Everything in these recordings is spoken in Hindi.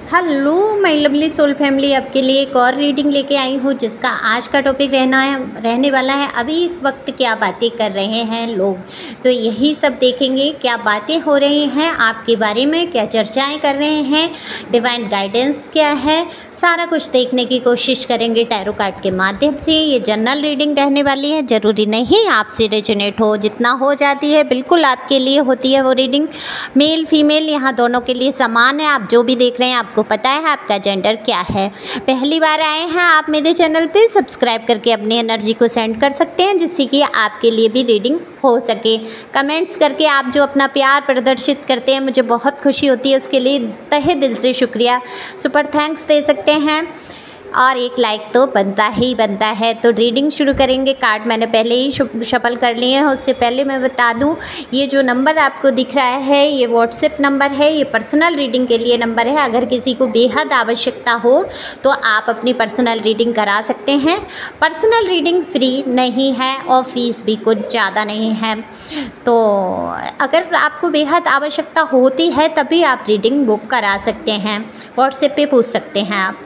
Hello my lovely soul family, आपके लिए एक और रीडिंग लेके आई हूँ जिसका आज का टॉपिक रहने वाला है अभी इस वक्त क्या बातें कर रहे हैं लोग। तो यही सब देखेंगे, क्या बातें हो रही हैं आपके बारे में, क्या चर्चाएं कर रहे हैं, डिवाइन गाइडेंस क्या है, सारा कुछ देखने की कोशिश करेंगे टैरो कार्ड के माध्यम से। ये जनरल रीडिंग रहने वाली है, ज़रूरी नहीं आपसे रेजोनेट हो, जितना हो जाती है बिल्कुल आपके लिए होती है वो रीडिंग। मेल फीमेल यहाँ दोनों के लिए समान है। आप जो भी देख रहे हैं आपको पता है आपका जेंडर क्या है। पहली बार आए हैं आप मेरे चैनल पे, सब्सक्राइब करके अपनी एनर्जी को सेंड कर सकते हैं जिससे कि आपके लिए भी रीडिंग हो सके। कमेंट्स करके आप जो अपना प्यार प्रदर्शित करते हैं मुझे बहुत खुशी होती है, उसके लिए तहे दिल से शुक्रिया, सुपर थैंक्स दे सकते हैं। और एक लाइक तो बनता ही बनता है। तो रीडिंग शुरू करेंगे। कार्ड मैंने पहले ही शफल कर लिए हैं। उससे पहले मैं बता दूं, ये जो नंबर आपको दिख रहा है ये व्हाट्सएप नंबर है, ये पर्सनल रीडिंग के लिए नंबर है। अगर किसी को बेहद आवश्यकता हो तो आप अपनी पर्सनल रीडिंग करा सकते हैं। पर्सनल रीडिंग फ्री नहीं है और फीस भी कुछ ज़्यादा नहीं है। तो अगर आपको बेहद आवश्यकता होती है तभी आप रीडिंग बुक करा सकते हैं, व्हाट्सएप पे पूछ सकते हैं आप।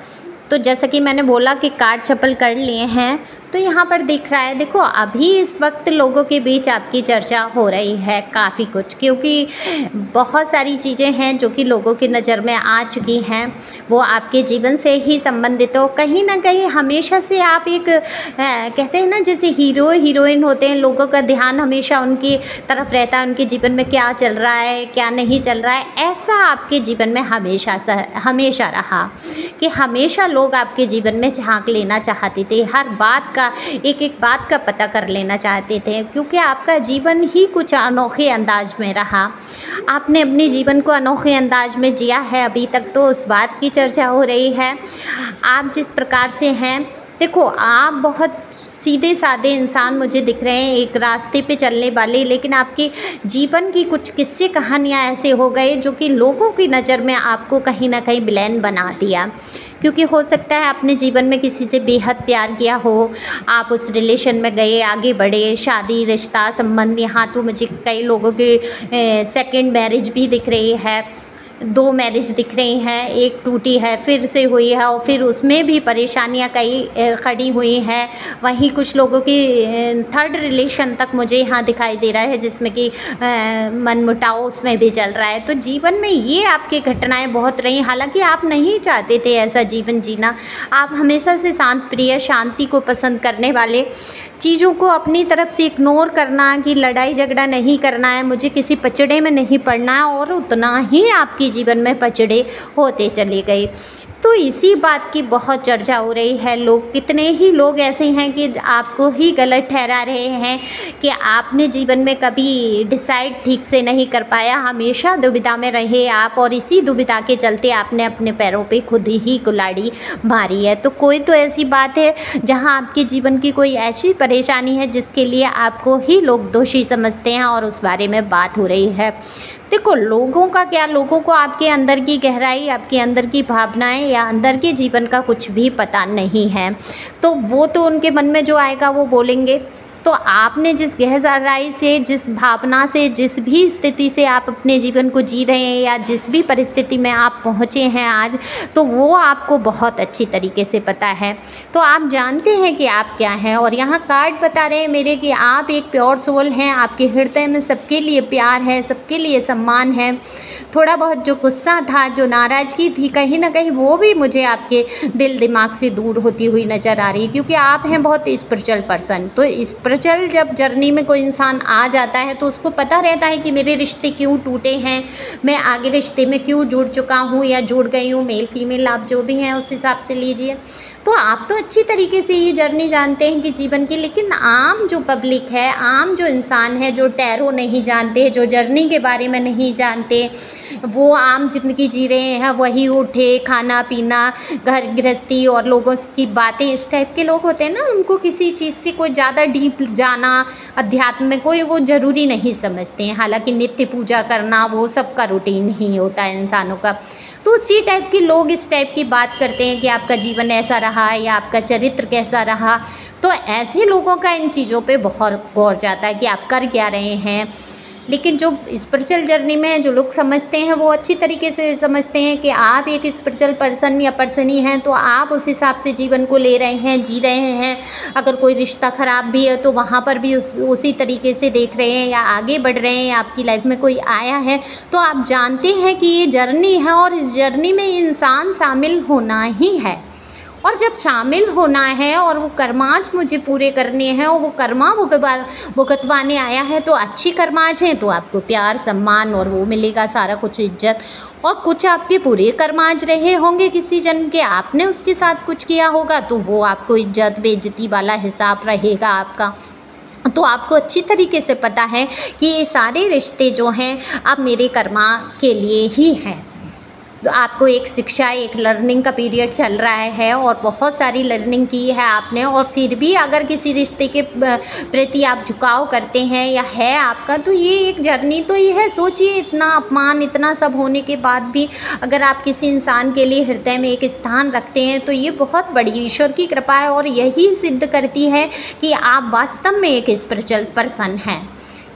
तो जैसा कि मैंने बोला कि कार्ड शफल कर लिए हैं, तो यहाँ पर दिख रहा है, देखो अभी इस वक्त लोगों के बीच आपकी चर्चा हो रही है काफ़ी कुछ, क्योंकि बहुत सारी चीज़ें हैं जो कि लोगों की नज़र में आ चुकी हैं, वो आपके जीवन से ही संबंधित हो। कहीं ना कहीं हमेशा से आप एक कहते हैं ना, जैसे हीरो हीरोइन होते हैं, लोगों का ध्यान हमेशा उनकी तरफ रहता है, उनके जीवन में क्या चल रहा है क्या नहीं चल रहा है। ऐसा आपके जीवन में हमेशा रहा कि हमेशा लोग आपके जीवन में झांक लेना चाहते थे, हर बात का एक बात का पता कर लेना चाहते थे, क्योंकि आपका जीवन ही कुछ अनोखे अंदाज में रहा। आपने अपने जीवन को अनोखे अंदाज में जिया है अभी तक, तो उस बात की चर्चा हो रही है। आप जिस प्रकार से हैं, देखो आप बहुत सीधे साधे इंसान मुझे दिख रहे हैं, एक रास्ते पे चलने वाले, लेकिन आपके जीवन की कुछ किस्से कहानियाँ ऐसे हो गए जो कि लोगों की नज़र में आपको कहीं ना कहीं विलेन बना दिया। क्योंकि हो सकता है आपने जीवन में किसी से बेहद प्यार किया हो, आप उस रिलेशन में गए, आगे बढ़े, शादी रिश्ता संबंध, यहाँ तो मुझे कई लोगों के सेकंड मैरिज भी दिख रही है, 2 मैरिज दिख रही हैं, एक टूटी है फिर से हुई है और फिर उसमें भी परेशानियां कई खड़ी हुई हैं। वहीं कुछ लोगों की 3rd रिलेशन तक मुझे यहाँ दिखाई दे रहा है जिसमें कि मनमुटाव उसमें भी चल रहा है। तो जीवन में ये आपकी घटनाएं बहुत रही, हालांकि आप नहीं चाहते थे ऐसा जीवन जीना। आप हमेशा से शांत प्रिय, शांति को पसंद करने वाले, चीज़ों को अपनी तरफ से इग्नोर करना कि लड़ाई झगड़ा नहीं करना है, मुझे किसी पचड़े में नहीं पड़ना है, और उतना ही आपके जीवन में पचड़े होते चले गए। तो इसी बात की बहुत चर्चा हो रही है। लोग, कितने ही लोग ऐसे हैं कि आपको ही गलत ठहरा रहे हैं कि आपने जीवन में कभी डिसाइड ठीक से नहीं कर पाया, हमेशा दुविधा में रहे आप, और इसी दुविधा के चलते आपने अपने पैरों पे खुद ही कुल्हाड़ी मारी है। तो कोई तो ऐसी बात है जहां आपके जीवन की कोई ऐसी परेशानी है जिसके लिए आपको ही लोग दोषी समझते हैं और उस बारे में बात हो रही है। देखो लोगों का क्या, लोगों को आपके अंदर की गहराई, आपके अंदर की भावनाएं या अंदर के जीवन का कुछ भी पता नहीं है, तो वो तो उनके मन में जो आएगा वो बोलेंगे। तो आपने जिस गहराई से, जिस भावना से, जिस भी स्थिति से आप अपने जीवन को जी रहे हैं या जिस भी परिस्थिति में आप पहुँचे हैं आज, तो वो आपको बहुत अच्छी तरीके से पता है। तो आप जानते हैं कि आप क्या हैं। और यहाँ कार्ड बता रहे हैं मेरे कि आप एक प्योर सोल हैं, आपके हृदय में सबके लिए प्यार है, सबके लिए सम्मान है। थोड़ा बहुत जो गुस्सा था, जो नाराज़गी थी, कहीं ना कहीं वो भी मुझे आपके दिल दिमाग से दूर होती हुई नज़र आ रही है, क्योंकि आप हैं बहुत स्पिरिचुअल पर्सन। तो स्पिरिचुअल जब जर्नी में कोई इंसान आ जाता है तो उसको पता रहता है कि मेरे रिश्ते क्यों टूटे हैं, मैं आगे रिश्ते में क्यों जुड़ चुका हूँ या जुड़ गई हूँ। मेल फीमेल आप जो भी हैं उस हिसाब से लीजिए। तो आप तो अच्छी तरीके से ये जर्नी जानते हैं कि जीवन की, लेकिन आम जो पब्लिक है, आम जो इंसान है, जो टैरो नहीं जानते, जो जर्नी के बारे में नहीं जानते, वो आम ज़िंदगी जी रहे हैं, वही उठे, खाना पीना, घर गृहस्थी और लोगों की बातें, इस टाइप के लोग होते हैं ना, उनको किसी चीज़ से कोई ज़्यादा डीप जाना, अध्यात्म में कोई वो ज़रूरी नहीं समझते हैं। हालांकि नित्य पूजा करना वो सबका रूटीन ही होता है इंसानों का। तो उसी टाइप के लोग इस टाइप की बात करते हैं कि आपका जीवन ऐसा रहा या आपका चरित्र कैसा रहा। तो ऐसे लोगों का इन चीज़ों पे बहुत गौर जाता है कि आप कर क्या रहे हैं, लेकिन जो स्पिरिचुअल जर्नी में जो लोग समझते हैं वो अच्छी तरीके से समझते हैं कि आप एक स्पिरिचुअल पर्सन या पर्सनी हैं तो आप उस हिसाब से जीवन को ले रहे हैं, जी रहे हैं। अगर कोई रिश्ता ख़राब भी है तो वहाँ पर भी उसी तरीके से देख रहे हैं या आगे बढ़ रहे हैं, या आपकी लाइफ में कोई आया है तो आप जानते हैं कि ये जर्नी है और इस जर्नी में इंसान शामिल होना ही है। और जब शामिल होना है और वो कर्माज मुझे पूरे करने हैं और वो कर्मा भुगतवाने आया है, तो अच्छी कर्माज हैं तो आपको प्यार, सम्मान और वो मिलेगा, सारा कुछ इज्जत। और कुछ आपके बुरे कर्माज रहे होंगे किसी जन्म के, आपने उसके साथ कुछ किया होगा तो वो आपको इज्जत बेइज्जती वाला हिसाब रहेगा आपका। तो आपको अच्छी तरीके से पता है कि ये सारे रिश्ते जो हैं अब मेरे कर्मा के लिए ही हैं। तो आपको एक शिक्षा, एक लर्निंग का पीरियड चल रहा है और बहुत सारी लर्निंग की है आपने, और फिर भी अगर किसी रिश्ते के प्रति आप झुकाव करते हैं या है आपका, तो ये एक जर्नी तो ये है। सोचिए, इतना अपमान, इतना सब होने के बाद भी अगर आप किसी इंसान के लिए हृदय में एक स्थान रखते हैं तो ये बहुत बड़ी ईश्वर की कृपा है, और यही सिद्ध करती है कि आप वास्तव में एक स्पिरिचुअल पर्सन हैं।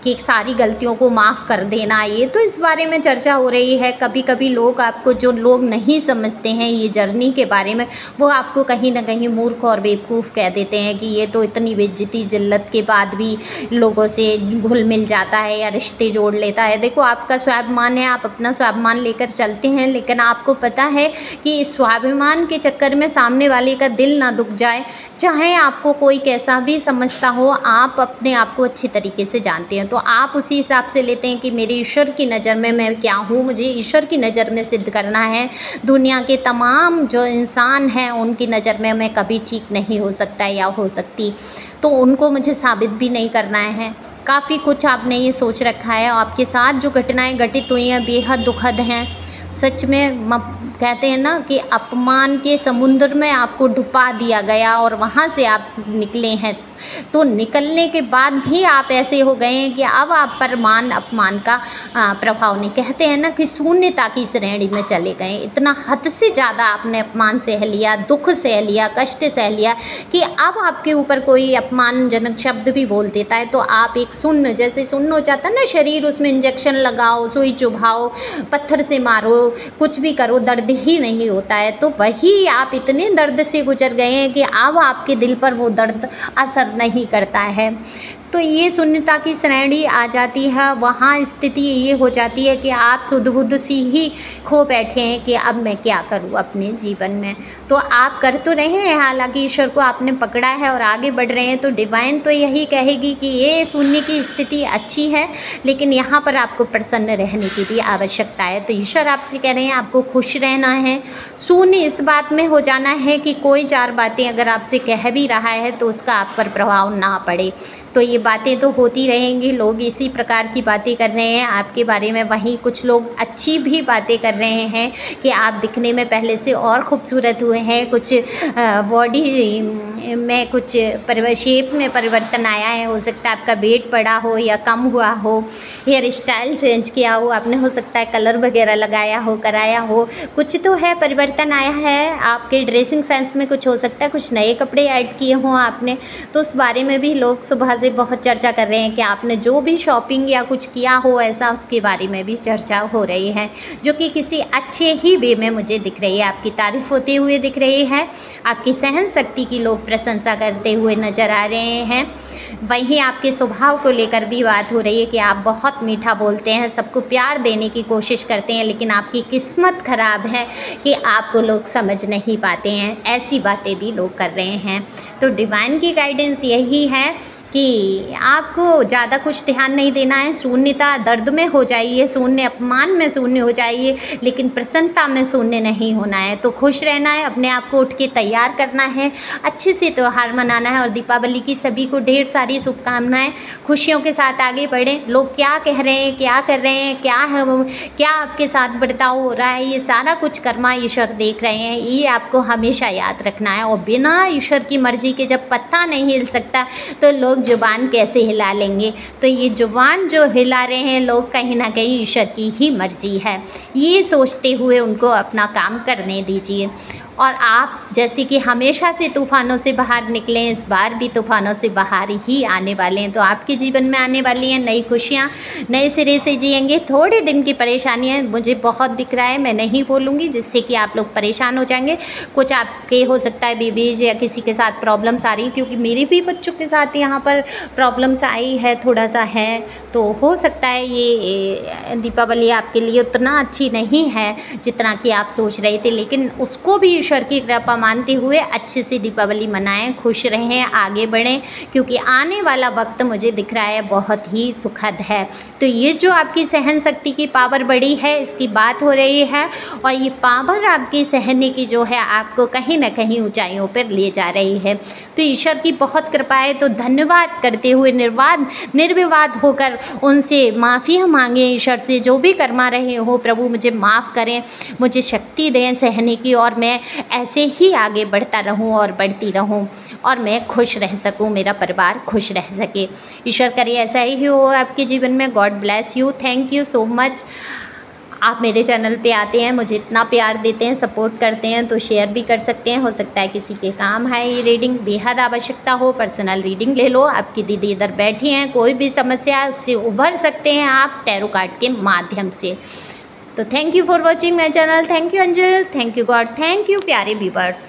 कि सारी गलतियों को माफ़ कर देना, ये तो इस बारे में चर्चा हो रही है। कभी कभी लोग आपको, जो लोग नहीं समझते हैं ये जर्नी के बारे में, वो आपको कहीं ना कहीं मूर्ख और बेवकूफ़ कह देते हैं कि ये तो इतनी बेइज्जती जिल्लत के बाद भी लोगों से घुल मिल जाता है या रिश्ते जोड़ लेता है। देखो, आपका स्वाभिमान है, आप अपना स्वाभिमान लेकर चलते हैं, लेकिन आपको पता है कि इस स्वाभिमान के चक्कर में सामने वाले का दिल ना दुख जाए। चाहे आपको कोई कैसा भी समझता हो, आप अपने आप को अच्छी तरीके से जानते हैं, तो आप उसी हिसाब से लेते हैं कि मेरी ईश्वर की नज़र में मैं क्या हूँ, मुझे ईश्वर की नज़र में सिद्ध करना है। दुनिया के तमाम जो इंसान हैं उनकी नज़र में मैं कभी ठीक नहीं हो सकता या हो सकती, तो उनको मुझे साबित भी नहीं करना है। काफ़ी कुछ आपने ये सोच रखा है। आपके साथ जो घटनाएं घटित हुई हैं बेहद दुखद हैं। सच में कहते हैं ना कि अपमान के समुद्र में आपको डुबा दिया गया और वहाँ से आप निकले हैं, तो निकलने के बाद भी आप ऐसे हो गए हैं कि अब आप पर मान अपमान का प्रभाव नहीं, कहते हैं ना कि शून्यता की श्रेणी में चले गए। इतना हद से ज़्यादा आपने अपमान सह लिया, दुख सह लिया, कष्ट सह लिया कि अब आपके ऊपर कोई अपमानजनक शब्द भी बोल देता है तो आप एक शून्य, जैसे शून्य हो जाता है ना शरीर, उसमें इंजेक्शन लगाओ, सुई चुभाओ, पत्थर से मारो, कुछ भी करो, दर्द ही नहीं होता है। तो वही आप इतने दर्द से गुजर गए हैं कि अब आपके दिल पर वो दर्द असर नहीं करता है। तो ये शून्यता की श्रेणी आ जाती है। वहाँ स्थिति ये हो जाती है कि आप सुध बुध सी ही खो बैठे हैं कि अब मैं क्या करूँ अपने जीवन में। तो आप कर तो रहे हैं, हालांकि ईश्वर को आपने पकड़ा है और आगे बढ़ रहे हैं, तो डिवाइन तो यही कहेगी कि ये शून्य की स्थिति अच्छी है, लेकिन यहाँ पर आपको प्रसन्न रहने की भी आवश्यकता है। तो ईश्वर आपसे कह रहे हैं आपको खुश रहना है। शून्य इस बात में हो जाना है कि कोई चार बातें अगर आपसे कह भी रहा है तो उसका आप पर प्रभाव ना पड़े। तो ये बातें तो होती रहेंगी, लोग इसी प्रकार की बातें कर रहे हैं आपके बारे में। वहीं कुछ लोग अच्छी भी बातें कर रहे हैं कि आप दिखने में पहले से और खूबसूरत हुए हैं, कुछ बॉडी में कुछ शेप में परिवर्तन आया है। हो सकता है आपका वेट बढ़ा हो या कम हुआ हो, हेयर स्टाइल चेंज किया हो आपने, हो सकता है कलर वगैरह लगाया हो, कराया हो, कुछ तो है परिवर्तन आया है। आपके ड्रेसिंग सेंस में कुछ हो सकता है, कुछ नए कपड़े ऐड किए हों आपने, तो उस बारे में भी लोग सुबह से बहुत चर्चा कर रहे हैं कि आपने जो भी शॉपिंग या कुछ किया हो ऐसा, उसके बारे में भी चर्चा हो रही है, जो कि किसी अच्छे ही वे में मुझे दिख रही है। आपकी तारीफ होते हुए दिख रही है, आपकी सहन शक्ति की लोग प्रशंसा करते हुए नज़र आ रहे हैं। वहीं आपके स्वभाव को लेकर भी बात हो रही है कि आप बहुत मीठा बोलते हैं, सबको प्यार देने की कोशिश करते हैं, लेकिन आपकी किस्मत ख़राब है कि आपको लोग समझ नहीं पाते हैं। ऐसी बातें भी लोग कर रहे हैं। तो डिवाइन की गाइडेंस यही है कि आपको ज़्यादा कुछ ध्यान नहीं देना है। शून्यता दर्द में हो जाइए, शून्य अपमान में शून्य हो जाइए, लेकिन प्रसन्नता में शून्य नहीं होना है। तो खुश रहना है, अपने आप को उठ के तैयार करना है, अच्छे से त्यौहार मनाना है। और दीपावली की सभी को ढेर सारी शुभकामनाएं। खुशियों के साथ आगे बढ़ें। लोग क्या कह रहे हैं, क्या कर रहे हैं, क्या है, क्या आपके साथ बर्ताव हो रहा है, ये सारा कुछ कर्मा ईश्वर देख रहे हैं। ये आपको हमेशा याद रखना है। और बिना ईश्वर की मर्जी के जब पत्ता नहीं हिल सकता तो लोग जुबान कैसे हिला लेंगे। तो ये जुबान जो हिला रहे हैं लोग, कहीं ना कहीं ईश्वर की ही मर्जी है, ये सोचते हुए उनको अपना काम करने दीजिए। और आप जैसे कि हमेशा से तूफ़ानों से बाहर निकले, इस बार भी तूफ़ानों से बाहर ही आने वाले हैं। तो आपके जीवन में आने वाली हैं नई खुशियाँ, नए सिरे से जिएंगे। थोड़े दिन की परेशानियाँ मुझे बहुत दिख रहा है, मैं नहीं बोलूँगी, जिससे कि आप लोग परेशान हो जाएंगे। कुछ आपके हो सकता है बेबीज या किसी के साथ प्रॉब्लम्स आ रही हैं, क्योंकि मेरे भी बच्चों के साथ यहाँ पर प्रॉब्लम्स आई है, थोड़ा सा है। तो हो सकता है ये दीपावली आपके लिए उतना अच्छी नहीं है जितना कि आप सोच रहे थे, लेकिन उसको भी ईश्वर की कृपा मानते हुए अच्छे से दीपावली मनाएं, खुश रहें, आगे बढ़ें, क्योंकि आने वाला वक्त मुझे दिख रहा है बहुत ही सुखद है। तो ये जो आपकी सहन शक्ति की पावर बढ़ी है, इसकी बात हो रही है, और ये पावर आपकी सहने की जो है आपको कहीं ना कहीं ऊंचाइयों पर ले जा रही है। तो ईश्वर की बहुत कृपा है। तो धन्यवाद करते हुए निर्विवाद होकर उनसे माफ़ियाँ मांगें ईश्वर से, जो भी कर्मा रहे हो प्रभु मुझे माफ़ करें, मुझे शक्ति दें सहने की, और मैं ऐसे ही आगे बढ़ता रहूं और बढ़ती रहूं, और मैं खुश रह सकूं, मेरा परिवार खुश रह सके। ईश्वर करे ऐसा ही हो आपके जीवन में। God bless you, thank you so much. आप मेरे चैनल पे आते हैं, मुझे इतना प्यार देते हैं, सपोर्ट करते हैं, तो शेयर भी कर सकते हैं। हो सकता है किसी के काम है ये रीडिंग, बेहद आवश्यकता हो, पर्सनल रीडिंग ले लो। आपकी दीदी इधर बैठी हैं, कोई भी समस्या है उससे उभर सकते हैं आप टैरो कार्ड के माध्यम से। तो thank you for watching my channel. Thank you अंजल, thank you God, thank you प्यारे व्यूवर्स।